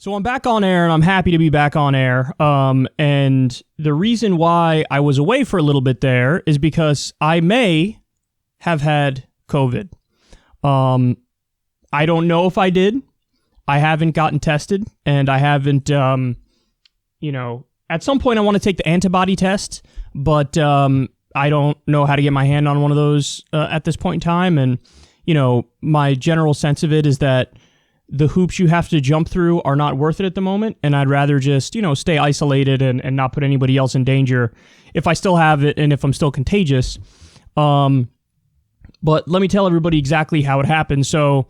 So I'm back on air, and I'm happy to be back on air. And the reason why I was away for a little bit there is because I may have had COVID. I don't know if I did. I haven't gotten tested, and I haven't, at some point I want to take the antibody test, but I don't know how to get my hand on one of those at this point in time. And, my general sense of it is that the hoops you have to jump through are not worth it at the moment, and I'd rather just, stay isolated and not put anybody else in danger if I still have it and if I'm still contagious. But let me tell everybody exactly how it happened. So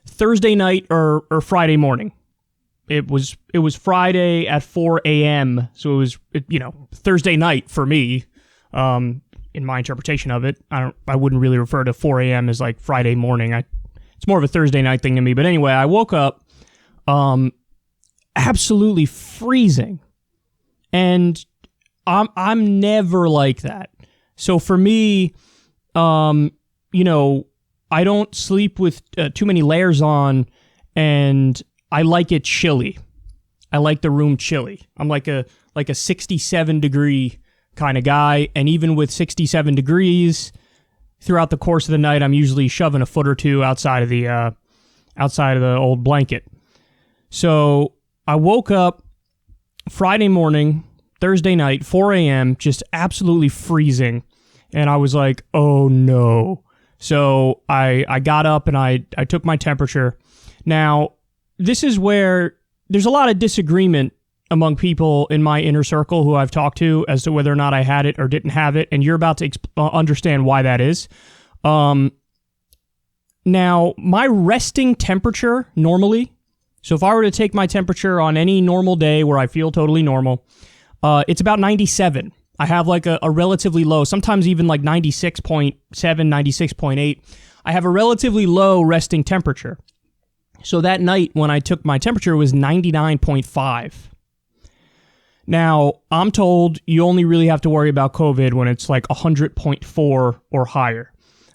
Thursday night or Friday morning, it was Friday at 4 a.m., so it was, Thursday night for me, in my interpretation of it. I wouldn't really refer to 4 a.m. as like Friday morning. It's more of a Thursday night thing to me. But anyway, I woke up absolutely freezing. And I'm never like that. So for me, I don't sleep with too many layers on, and I like it chilly. I like the room chilly. I'm like a 67 degree kind of guy, and even with 67 degrees, throughout the course of the night, I'm usually shoving a foot or two outside of the old blanket. So I woke up Friday morning, Thursday night, 4 a.m., just absolutely freezing, and I was like, oh no. So I got up and I took my temperature. Now, this is where there's a lot of disagreement among people in my inner circle who I've talked to as to whether or not I had it or didn't have it, and you're about to understand why that is. Now, my resting temperature normally, so if I were to take my temperature on any normal day where I feel totally normal, it's about 97. I have like a relatively low, sometimes even like 96.7, 96.8. I have a relatively low resting temperature. So that night when I took my temperature, it was 99.5. Now, I'm told you only really have to worry about COVID when it's like 100.4 or higher.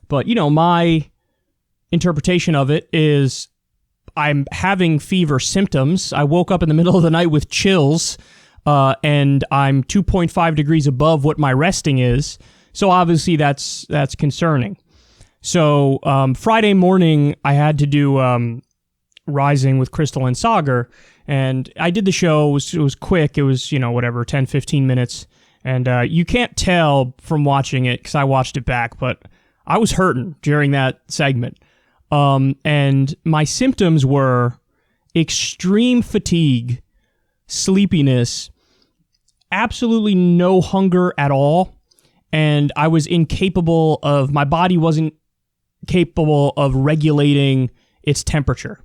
But, my interpretation of it is I'm having fever symptoms. I woke up in the middle of the night with chills, and I'm 2.5 degrees above what my resting is. So obviously that's concerning. So Friday morning, I had to do Rising with Crystal and Sagar, and I did the show. It was quick. It was, 10, 15 minutes. And you can't tell from watching it because I watched it back, but I was hurting during that segment. And my symptoms were extreme fatigue, sleepiness, absolutely no hunger at all. And I was my body wasn't capable of regulating its temperature.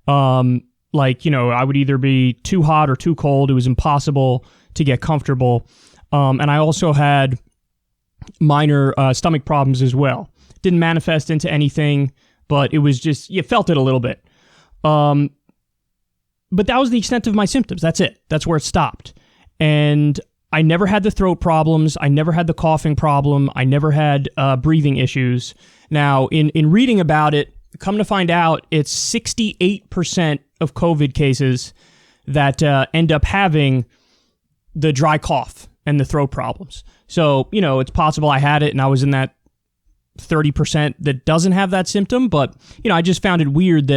I would either be too hot or too cold. It was impossible to get comfortable. And I also had minor stomach problems as well. Didn't manifest into anything, but it was just, you felt it a little bit. But that was the extent of my symptoms. That's it. That's where it stopped. And I never had the throat problems. I never had the coughing problem. I never had breathing issues. Now, in reading about it, come to find out, it's 68% of COVID cases that end up having the dry cough and the throat problems. So, it's possible I had it and I was in that 30% that doesn't have that symptom. But, I just found it weird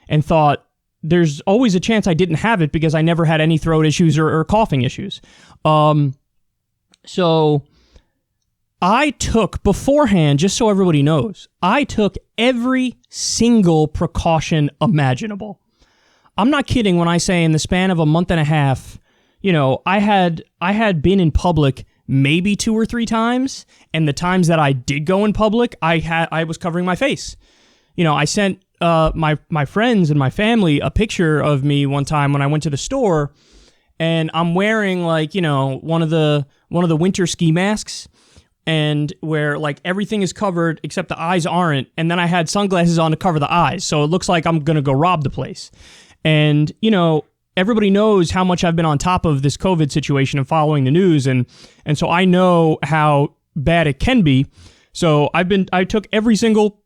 and thought there's always a chance I didn't have it because I never had any throat issues or coughing issues. So I took beforehand, just so everybody knows, I took every single precaution imaginable. I'm not kidding when I say in the span of a month and a half, I had been in public maybe 2 or 3 times, and the times that I did go in public, I was covering my face. I sent my friends and my family a picture of me one time when I went to the store, and I'm wearing one of the winter ski masks, and where everything is covered except the eyes aren't, and then I had sunglasses on to cover the eyes, so it looks like I'm gonna go rob the place. And everybody knows how much I've been on top of this COVID situation and following the news, and so I know how bad it can be. So I took every single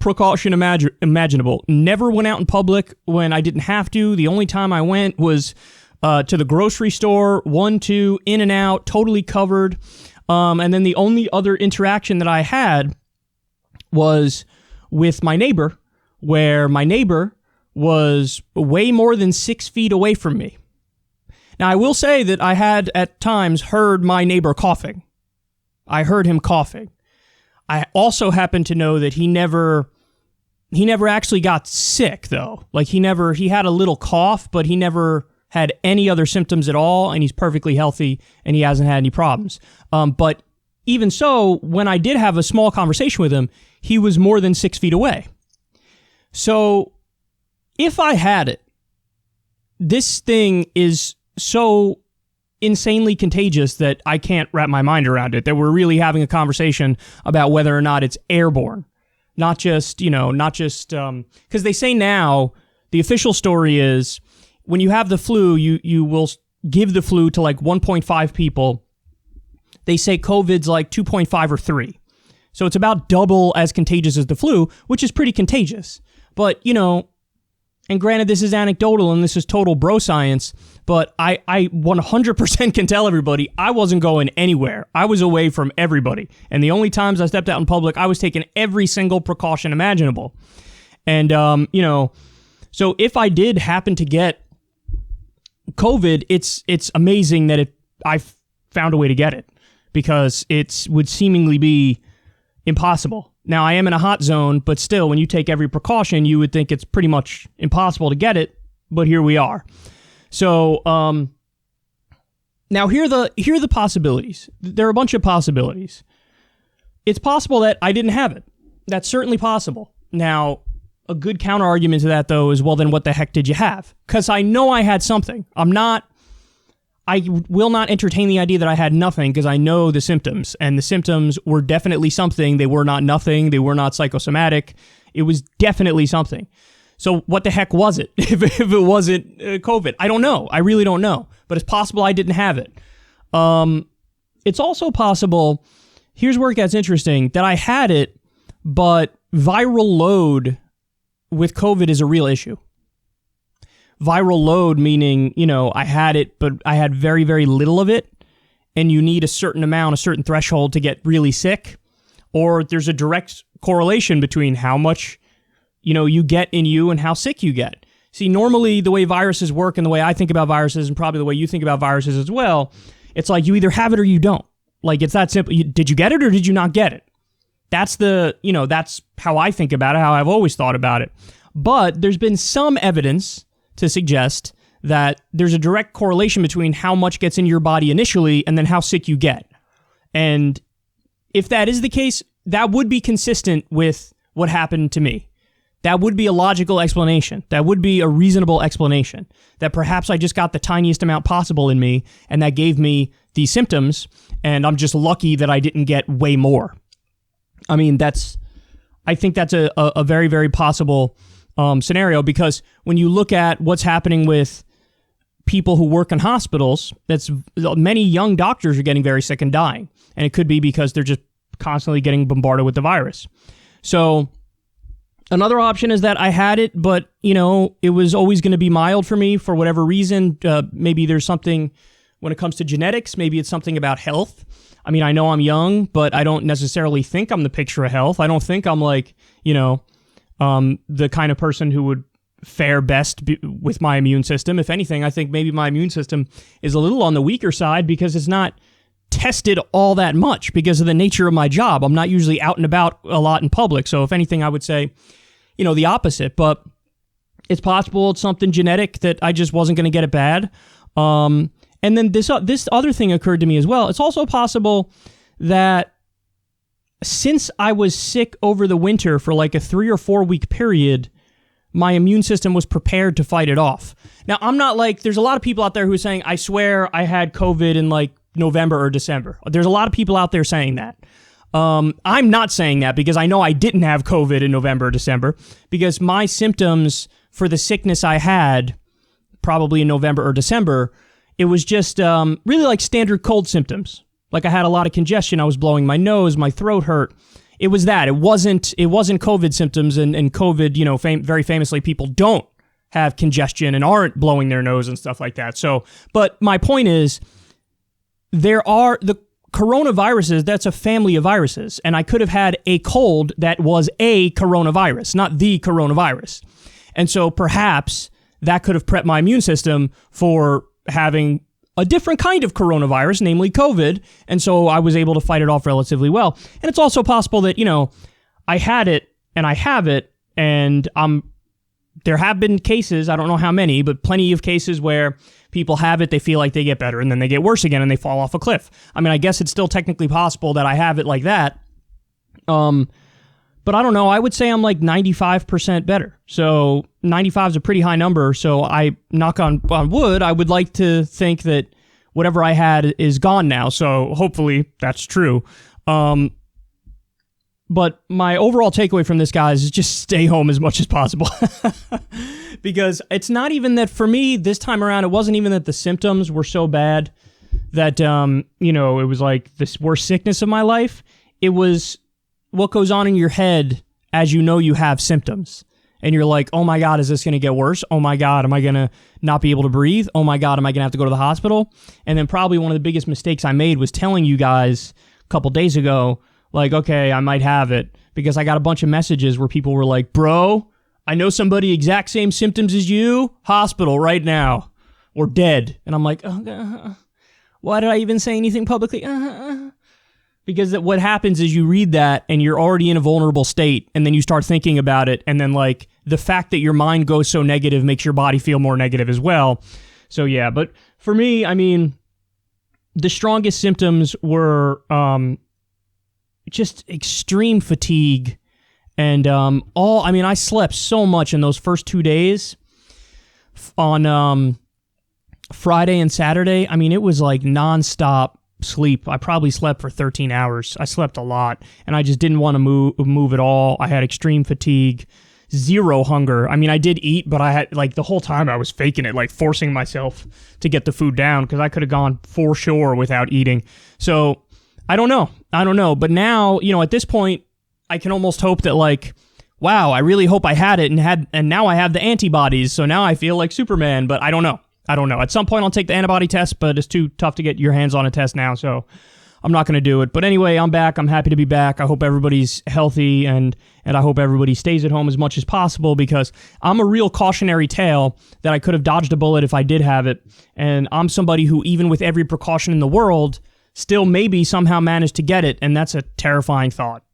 precaution imaginable. Never went out in public when I didn't have to. The only time I went was to the grocery store, 1, 2, in and out, totally covered. And then the only other interaction that I had was with my neighbor, where my neighbor was way more than 6 feet away from me. Now, I will say that I had at times heard my neighbor coughing. I heard him coughing. I also happen to know that he never actually got sick, though. Like, he had a little cough, but he never had any other symptoms at all, and he's perfectly healthy, and he hasn't had any problems. But even so, when I did have a small conversation with him, he was more than 6 feet away. So, if I had it, this thing is so insanely contagious that I can't wrap my mind around it, that we're really having a conversation about whether or not it's airborne. Not just, because they say now, the official story is, when you have the flu, you will give the flu to like 1.5 people. They say COVID's like 2.5 or 3. So it's about double as contagious as the flu, which is pretty contagious. But, and granted, this is anecdotal and this is total bro science, but I 100% can tell everybody I wasn't going anywhere. I was away from everybody. And the only times I stepped out in public, I was taking every single precaution imaginable. And, so if I did happen to get COVID, it's amazing that I found a way to get it, because it would seemingly be impossible. Now, I am in a hot zone, but still, when you take every precaution, you would think it's pretty much impossible to get it, but here we are. So, now here are the possibilities. There are a bunch of possibilities. It's possible that I didn't have it. That's certainly possible. Now, a good counter argument to that, though, is, well, then what the heck did you have? Because I know I had something. I will not entertain the idea that I had nothing, because I know the symptoms, and the symptoms were definitely something. They were not nothing. They were not psychosomatic. It was definitely something. So what the heck was it if it wasn't COVID? I don't know. I really don't know. But it's possible I didn't have it. It's also possible, here's where it gets interesting, that I had it, but viral load with COVID is a real issue. Viral load meaning, I had it, but I had very, very little of it, and you need a certain amount, a certain threshold to get really sick, or there's a direct correlation between how much, you get in you and how sick you get. See, normally the way viruses work and the way I think about viruses, and probably the way you think about viruses as well, it's like you either have it or you don't. Like, it's that simple. Did you get it or did you not get it? That's that's how I think about it, how I've always thought about it. But there's been some evidence to suggest that there's a direct correlation between how much gets in your body initially and then how sick you get. And if that is the case, that would be consistent with what happened to me. That would be a logical explanation. That would be a reasonable explanation. That perhaps I just got the tiniest amount possible in me, and that gave me these symptoms, and I'm just lucky that I didn't get way more. I mean, I think that's a very, very possible scenario, because when you look at what's happening with people who work in hospitals, many young doctors are getting very sick and dying. And it could be because they're just constantly getting bombarded with the virus. So another option is that I had it, but, it was always going to be mild for me for whatever reason. Maybe there's something when it comes to genetics. Maybe it's something about health. I mean, I know I'm young, but I don't necessarily think I'm the picture of health. I don't think I'm like, the kind of person who would fare best with my immune system. If anything, I think maybe my immune system is a little on the weaker side because it's not tested all that much because of the nature of my job. I'm not usually out and about a lot in public. So if anything, I would say, the opposite. But it's possible it's something genetic that I just wasn't going to get it bad. And then this other thing occurred to me as well. It's also possible that since I was sick over the winter for like a 3 or 4 week period, my immune system was prepared to fight it off. Now, I'm not like, there's a lot of people out there who are saying, I swear I had COVID in like November or December. There's a lot of people out there saying that. I'm not saying that because I know I didn't have COVID in November or December, because my symptoms for the sickness I had probably in November or December, it was just really like standard cold symptoms. Like I had a lot of congestion, I was blowing my nose, my throat hurt. it was that. It wasn't COVID symptoms, and COVID, you know, very famously, people don't have congestion and aren't blowing their nose and stuff like that. So, but my point is, there are the coronaviruses, that's a family of viruses, and I could have had a cold that was a coronavirus, not the coronavirus. And so perhaps that could have prepped my immune system for having a different kind of coronavirus, namely COVID, and so I was able to fight it off relatively well. And it's also possible that, you know, I had it and I have it, and there have been cases, I don't know how many, but plenty of cases where people have it, they feel like they get better, and then they get worse again and they fall off a cliff. I mean, I guess it's still technically possible that I have it like that. But I don't know, I would say I'm like 95% better. So 95 is a pretty high number. So I, knock on wood, I would like to think that whatever I had is gone now. So hopefully that's true. But my overall takeaway from this, guys, is just stay home as much as possible. Because it's not even that, for me, this time around, it wasn't even that the symptoms were so bad that, you know, it was like this worst sickness of my life. It was what goes on in your head as you know you have symptoms. And you're like, oh my God, is this going to get worse? Oh my God, am I going to not be able to breathe? Oh my God, am I going to have to go to the hospital? And then probably one of the biggest mistakes I made was telling you guys a couple days ago, like, okay, I might have it, because I got a bunch of messages where people were like, bro, I know somebody exact same symptoms as you, hospital right now, or dead. And I'm like, why did I even say anything publicly? Because what happens is you read that and you're already in a vulnerable state, and then you start thinking about it, and then like the fact that your mind goes so negative makes your body feel more negative as well. So yeah, but for me, I mean, the strongest symptoms were just extreme fatigue, and I slept so much in those first 2 days on Friday and Saturday. I mean, it was like nonstop sleep. I probably slept for 13 hours. I slept a lot, and I just didn't want to move at all. I had extreme fatigue, zero hunger. I mean, I did eat, but I had, like, the whole time I was faking it, like forcing myself to get the food down, because I could have gone for sure without eating. So I don't know. But now, you know, at this point, I can almost hope that, like, wow, I really hope I had it and now I have the antibodies. So now I feel like Superman, but I don't know. At some point I'll take the antibody test, but it's too tough to get your hands on a test now. So I'm not going to do it. But anyway, I'm back. I'm happy to be back. I hope everybody's healthy, and I hope everybody stays at home as much as possible, because I'm a real cautionary tale that I could have dodged a bullet if I did have it. And I'm somebody who, even with every precaution in the world, still maybe somehow managed to get it, and that's a terrifying thought.